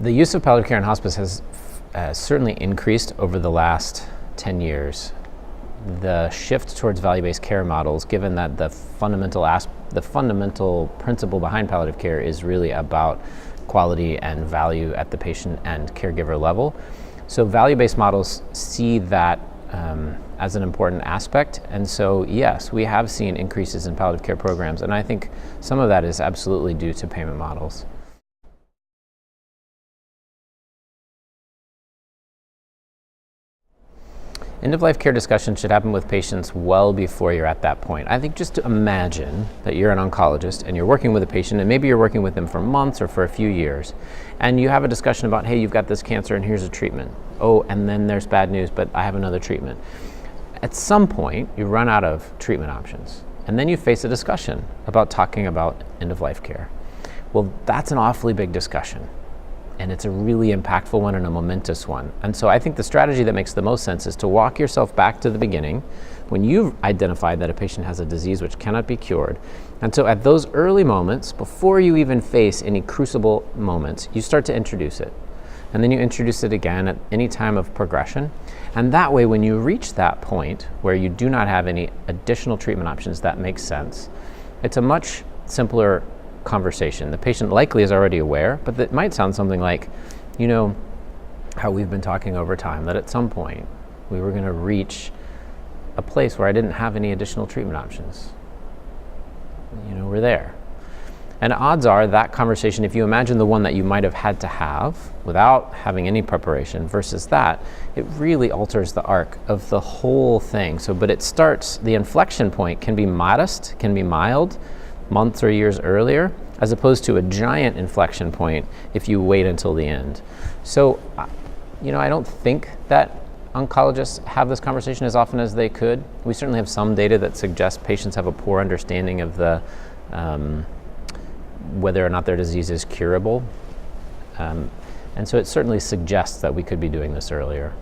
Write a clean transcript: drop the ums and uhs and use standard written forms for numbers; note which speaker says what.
Speaker 1: The use of palliative care in hospice has certainly increased over the last 10 years. The shift towards value-based care models, given that the fundamental principle behind palliative care is really about quality and value at the patient and caregiver level. So value-based models see that as an important aspect, and so yes, we have seen increases in palliative care programs, and I think some of that is absolutely due to payment models. End-of-life care discussion should happen with patients well before you're at that point. I think just to imagine that you're an oncologist and you're working with a patient, and maybe you're working with them for months or for a few years, and you have a discussion about, hey, you've got this cancer and here's a treatment. Oh, and then there's bad news, but I have another treatment. At some point, you run out of treatment options, and then you face a discussion about talking about end-of-life care. Well, that's an awfully big discussion. And it's a really impactful one and a momentous one. And so I think the strategy that makes the most sense is to walk yourself back to the beginning when you've identified that a patient has a disease which cannot be cured. And so at those early moments, before you even face any crucible moments, you start to introduce it. And then you introduce it again at any time of progression. And that way, when you reach that point where you do not have any additional treatment options that make sense, it's a much simpler conversation. The patient likely is already aware, but that might sound something like, you know, how we've been talking over time, that at some point we were going to reach a place where I didn't have any additional treatment options. You know, we're there. And odds are that conversation, if you imagine the one that you might have had to have without having any preparation versus that, it really alters the arc of the whole thing. So, but it starts, the inflection point can be modest, can be mild, months or years earlier, as opposed to a giant inflection point if you wait until the end. So, you know, I don't think that oncologists have this conversation as often as they could. We certainly have some data that suggests patients have a poor understanding of the whether or not their disease is curable. And so it certainly suggests that we could be doing this earlier.